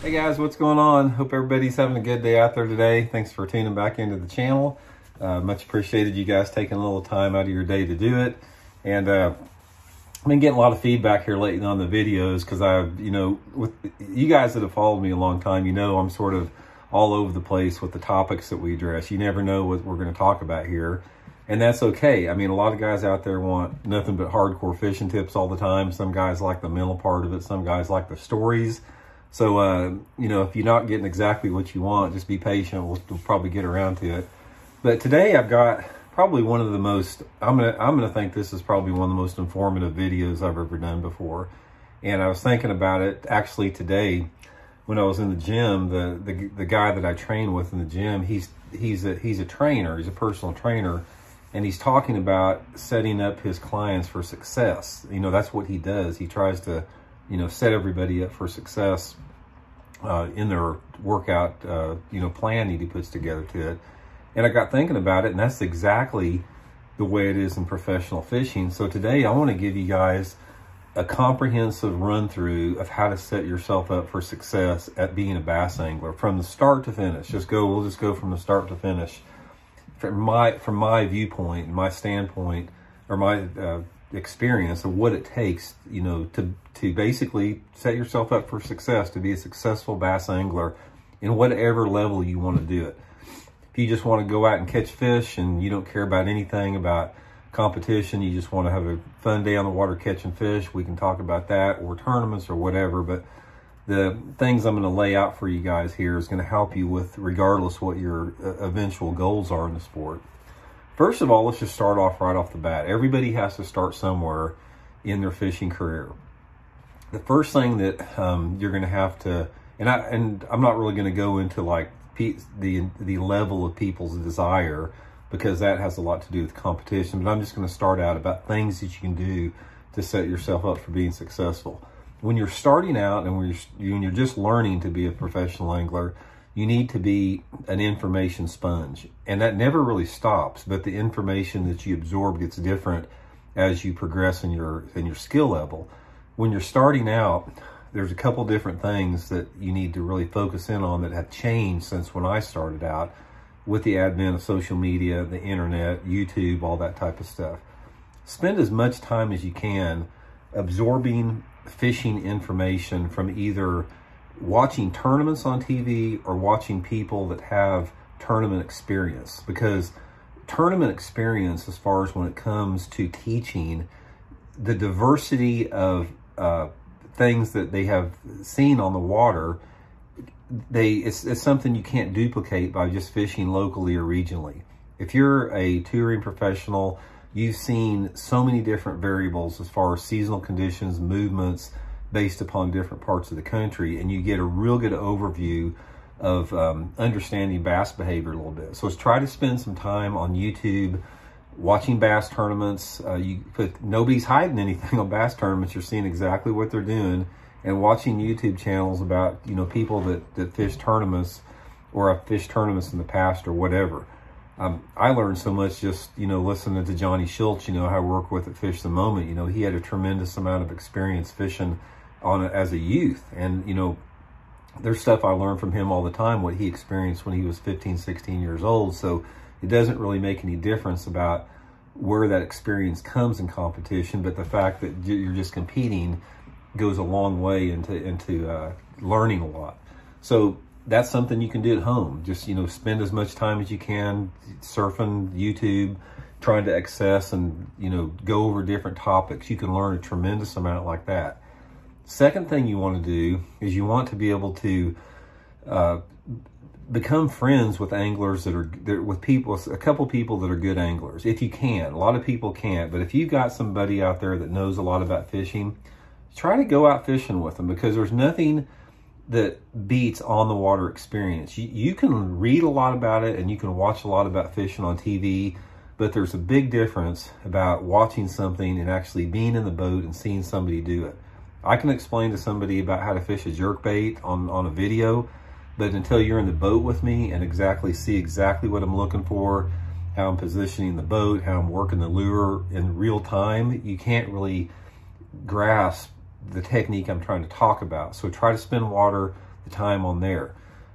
Hey guys, what's going on? Hope everybody's having a good day out there today. Thanks for tuning back into the channel. Much appreciated you guys taking a little time out of your day to do it. And I've been getting a lot of feedback here lately on the videos because with you guys that have followed me a long time, I'm sort of all over the place with the topics that we address. You never know what we're going to talk about here. And that's okay. I mean, a lot of guys out there want nothing but hardcore fishing tips all the time. Some guys like the mental part of it. Some guys like the stories. So, if you're not getting exactly what you want, just be patient. We'll probably get around to it. But today I've got probably one of the most, I'm gonna think this is probably one of the most informative videos I've ever done before. And I was thinking about it actually today when I was in the gym. The guy that I train with in the gym, he's a trainer, he's a personal trainer, and he's talking about setting up his clients for success. That's what he does. He tries to set everybody up for success in their workout, plan that he puts together to it. And I got thinking about it, and that's exactly the way it is in professional fishing. So today I want to give you guys a comprehensive run through of how to set yourself up for success at being a bass angler from the start to finish. We'll just go from the start to finish. From my viewpoint, my standpoint, or my experience of what it takes, to basically set yourself up for success, to be a successful bass angler in whatever level you want to do it. If you just want to go out and catch fish and you don't care about anything about competition, you just want to have a fun day on the water catching fish, we can talk about that, or tournaments or whatever. But the things I'm going to lay out for you guys here is going to help you with regardless what your eventual goals are in the sport. First of all, let's just start off right off the bat. Everybody has to start somewhere in their fishing career. The first thing that you're going to have to, and I'm not really going to go into like the level of people's desire, because that has a lot to do with competition, but I'm just going to start out about things that you can do to set yourself up for being successful. When you're starting out and when you're just learning to be a professional angler, you need to be an information sponge. And that never really stops, but the information that you absorb gets different as you progress in your skill level. When you're starting out, there's a couple different things that you need to really focus in on that have changed since when I started out with the advent of social media, the internet, YouTube, all that type of stuff. Spend as much time as you can absorbing fishing information from either watching tournaments on TV or watching people that have tournament experience, because tournament experience, as far as when it comes to teaching, the diversity of things that they have seen on the water, it's something you can't duplicate by just fishing locally or regionally. If you're a touring professional, you've seen so many different variables as far as seasonal conditions, movements, based upon different parts of the country, and you get a real good overview of understanding bass behavior a little bit. So let's try to spend some time on YouTube watching bass tournaments. Nobody's hiding anything on bass tournaments. You're seeing exactly what they're doing, and watching YouTube channels about people that fish tournaments or have fished tournaments in the past or whatever. I learned so much just listening to Johnny Schultz, who I work with at Fish the Moment. He had a tremendous amount of experience fishing as a youth, and there's stuff I learned from him all the time, what he experienced when he was 15, 16 years old. So it doesn't really make any difference about where that experience comes in competition, but the fact that you're just competing goes a long way into learning a lot. So that's something you can do at home. Just spend as much time as you can surfing YouTube, trying to access and go over different topics. You can learn a tremendous amount like that. Second thing you want to do is you want to be able to become friends with anglers a couple people that are good anglers, if you can. A lot of people can't, but if you've got somebody out there that knows a lot about fishing, try to go out fishing with them, because there's nothing that beats on the water experience. You can read a lot about it and you can watch a lot about fishing on TV, but there's a big difference about watching something and actually being in the boat and seeing somebody do it. I can explain to somebody about how to fish a jerkbait on a video, but until you're in the boat with me and see exactly what I'm looking for, how I'm positioning the boat, how I'm working the lure in real time, you can't really grasp the technique I'm trying to talk about. So try to spend the time on there.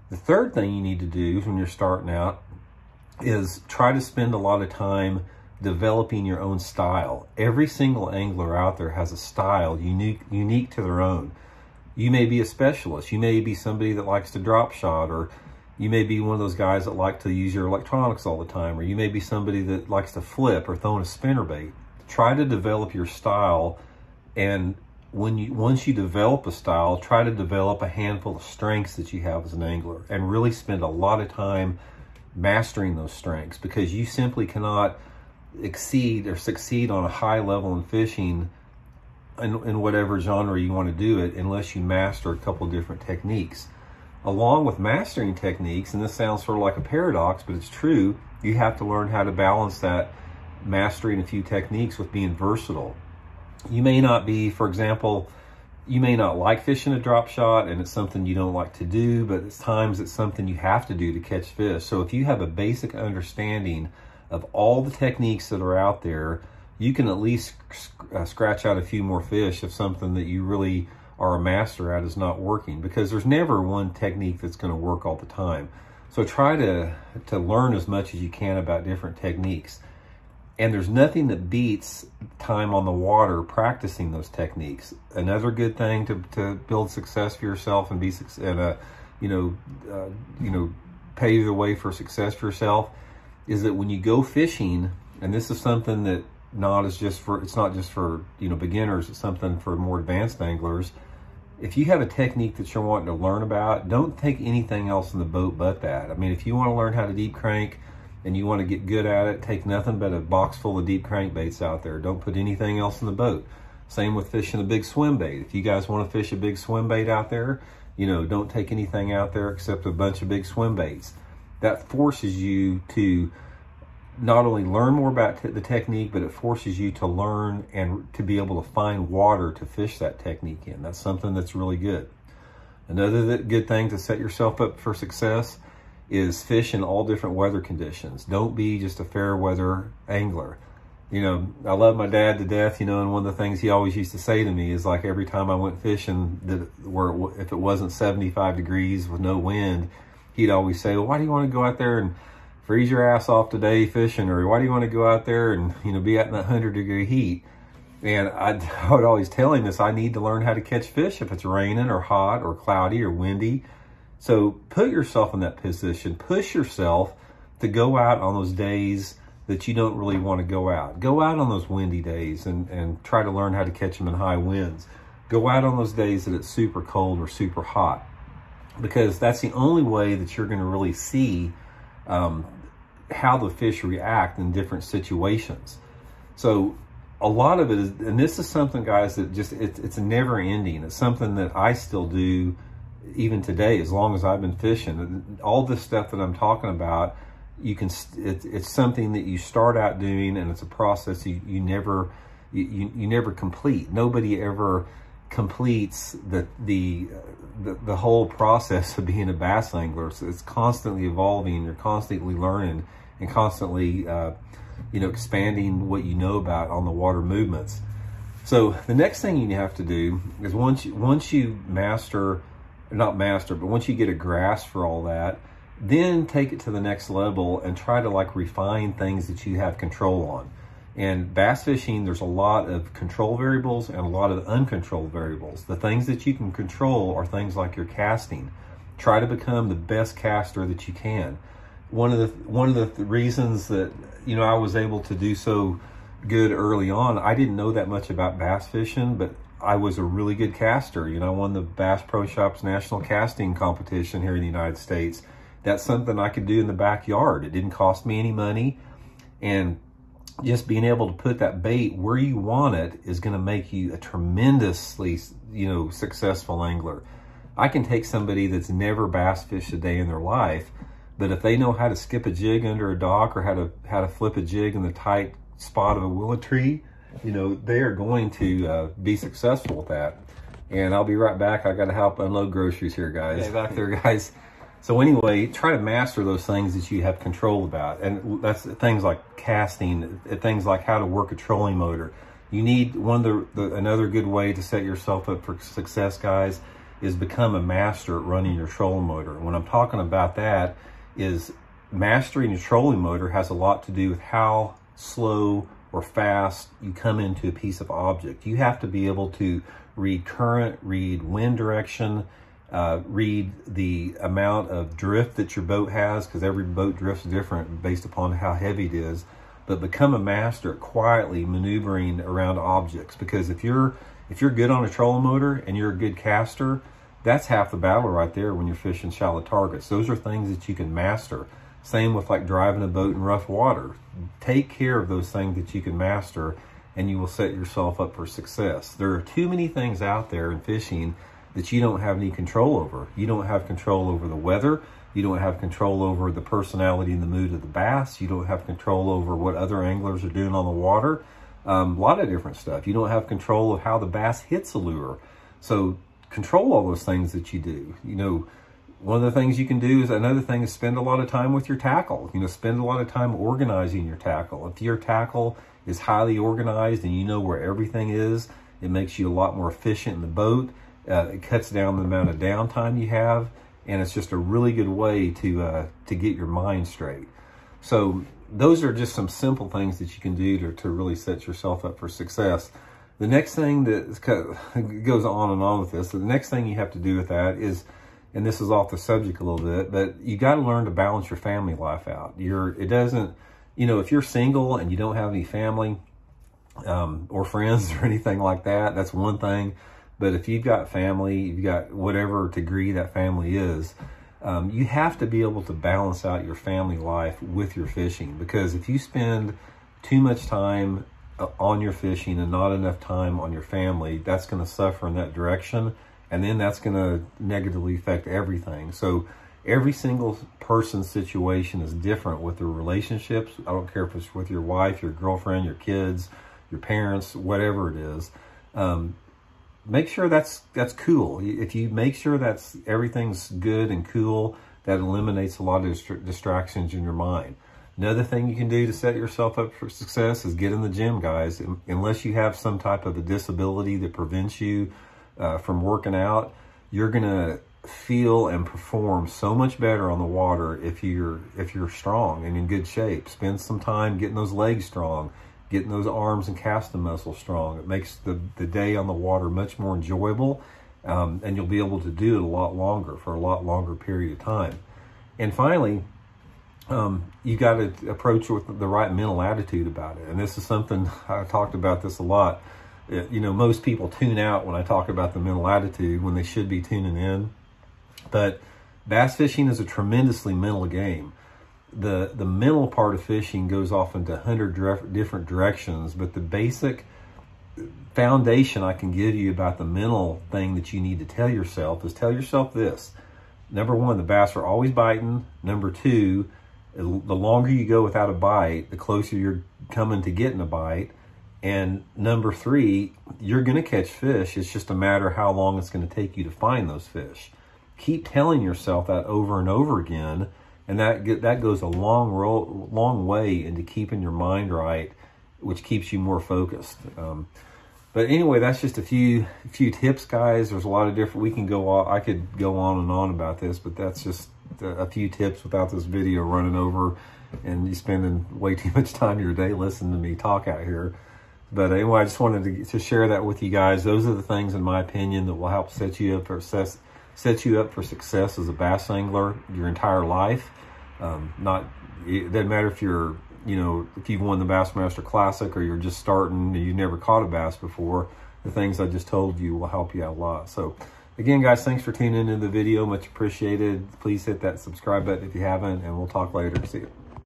The third thing you need to do when you're starting out is try to spend a lot of time developing your own style. Every single angler out there has a style unique to their own. You may be a specialist. You may be somebody that likes to drop shot, or you may be one of those guys that like to use your electronics all the time, or you may be somebody that likes to flip or throw in a spinnerbait. Try to develop your style, and once you develop a style, try to develop a handful of strengths that you have as an angler, and really spend a lot of time mastering those strengths, because you simply cannot exceed or succeed on a high level in fishing in whatever genre you want to do it unless you master a couple different techniques. Along with mastering techniques, and this sounds sort of like a paradox, but it's true, you have to learn how to balance that mastering a few techniques with being versatile. You may not be, for example, you may not like fishing a drop shot and it's something you don't like to do, but at times it's something you have to do to catch fish. So if you have a basic understanding of all the techniques that are out there, you can at least scratch out a few more fish if something that you really are a master at is not working, because there's never one technique that's going to work all the time. So try to learn as much as you can about different techniques. And there's nothing that beats time on the water practicing those techniques. Another good thing to build success for yourself and be pave the way for success for yourself is that when you go fishing, and this is something that it's not just for beginners, it's something for more advanced anglers. If you have a technique that you're wanting to learn about, don't take anything else in the boat but that. I mean, if you want to learn how to deep crank and you want to get good at it, take nothing but a box full of deep crankbaits out there. Don't put anything else in the boat. Same with fishing a big swim bait. If you guys want to fish a big swim bait out there, don't take anything out there except a bunch of big swim baits. That forces you to not only learn more about the technique, but it forces you to learn and to be able to find water to fish that technique in. That's something that's really good. Another good thing to set yourself up for success is fish in all different weather conditions. Don't be just a fair weather angler. I love my dad to death, and one of the things he always used to say to me is, like, every time I went fishing, if it wasn't 75 degrees with no wind, he'd always say, well, why do you want to go out there and freeze your ass off today fishing? Or why do you want to go out there and, be out in that 100-degree heat? And I would always tell him this: I need to learn how to catch fish if it's raining or hot or cloudy or windy. So put yourself in that position. Push yourself to go out on those days that you don't really want to go out. Go out on those windy days and try to learn how to catch them in high winds. Go out on those days that it's super cold or super hot, because that's the only way that you're going to really see how the fish react in different situations. So a lot of it is, and this is something, guys, that it's never ending. It's something that I still do even today, as long as I've been fishing. All this stuff that I'm talking about, it's something that you start out doing, and it's a process you never complete. Nobody ever completes the whole process of being a bass angler. So it's constantly evolving. You're constantly learning and constantly expanding what you know about on the water movements. So the next thing you have to do is once you once you get a grasp for all that, then take it to the next level and try to refine things that you have control on. And bass fishing, there's a lot of control variables and a lot of uncontrolled variables. The things that you can control are things like your casting. Try to become the best caster that you can. One of the reasons that I was able to do so good early on, I didn't know that much about bass fishing, but I was a really good caster. I won the Bass Pro Shops National Casting Competition here in the United States. That's something I could do in the backyard. It didn't cost me any money, and just being able to put that bait where you want it is going to make you a tremendously, successful angler. I can take somebody that's never bass fished a day in their life, but if they know how to skip a jig under a dock or how to flip a jig in the tight spot of a willow tree, they are going to be successful with that. And I'll be right back. I got to help unload groceries here, guys. Okay, back there, guys. So anyway, try to master those things that you have control about. And that's things like casting, things like how to work a trolling motor. You need another good way to set yourself up for success, guys, is become a master at running your trolling motor. And when I'm talking about that is mastering your trolling motor has a lot to do with how slow or fast you come into a piece of object. You have to be able to read current, read wind direction, read the amount of drift that your boat has, because every boat drifts different based upon how heavy it is. But become a master at quietly maneuvering around objects, because if you're good on a trolling motor and you're a good caster, that's half the battle right there when you're fishing shallow targets. Those are things that you can master. Same with like driving a boat in rough water. Take care of those things that you can master, and you will set yourself up for success. There are too many things out there in fishing that you don't have any control over. You don't have control over the weather. You don't have control over the personality and the mood of the bass. You don't have control over what other anglers are doing on the water. A lot of different stuff. You don't have control of how the bass hits a lure. So control all those things that you do. You know, one of the things you can do is, another thing is spend a lot of time with your tackle. You know, spend a lot of time organizing your tackle. If your tackle is highly organized and you know where everything is, it makes you a lot more efficient in the boat. It cuts down the amount of downtime you have, and it's just a really good way to get your mind straight. So those are just some simple things that you can do to really set yourself up for success. The next thing that goes on and on with this, so the next thing you have to do with that is, and this is off the subject a little bit, but you got to learn to balance your family life out. It doesn't, you know, if you're single and you don't have any family or friends or anything like that, that's one thing. But if you've got family, you've got whatever degree that family is, you have to be able to balance out your family life with your fishing. Because if you spend too much time on your fishing and not enough time on your family, that's going to suffer in that direction. And then that's going to negatively affect everything. So every single person's situation is different with their relationships. I don't care if it's with your wife, your girlfriend, your kids, your parents, whatever it is. Make sure that's cool. If you make sure that's everything's good and cool, that eliminates a lot of distractions in your mind. Another thing you can do to set yourself up for success is get in the gym, guys. Unless you have some type of a disability that prevents you from working out, you're gonna feel and perform so much better on the water if you're strong and in good shape. Spend some time getting those legs strong, getting those arms and casting muscles strong. It makes the day on the water much more enjoyable, and you'll be able to do it a lot longer, for a lot longer period of time. And finally, you got to approach it with the right mental attitude about it. And this is something, I talked about this a lot. You know, most people tune out when I talk about the mental attitude when they should be tuning in. But bass fishing is a tremendously mental game. The mental part of fishing goes off into 100 different directions, but the basic foundation I can give you about the mental thing that you need to tell yourself is, tell yourself this. Number one, the bass are always biting. Number two, the longer you go without a bite, the closer you're coming to getting a bite. And number three, you're going to catch fish. It's just a matter of how long it's going to take you to find those fish. Keep telling yourself that over and over again, and that goes a long way into keeping your mind right, which keeps you more focused. But anyway, that's just a few tips, guys. There's a lot of different, I could go on and on about this, but that's just a few tips without this video running over and you spending way too much time of your day listening to me talk out here. But anyway, I just wanted to share that with you guys. Those are the things, in my opinion, that will help set you up for success as a bass angler your entire life. It doesn't matter if you're, if you've won the Bassmaster Classic or you're just starting and you've never caught a bass before. The things I just told you will help you out a lot. So again, guys, thanks for tuning into the video. Much appreciated. Please hit that subscribe button if you haven't, and we'll talk later. See you.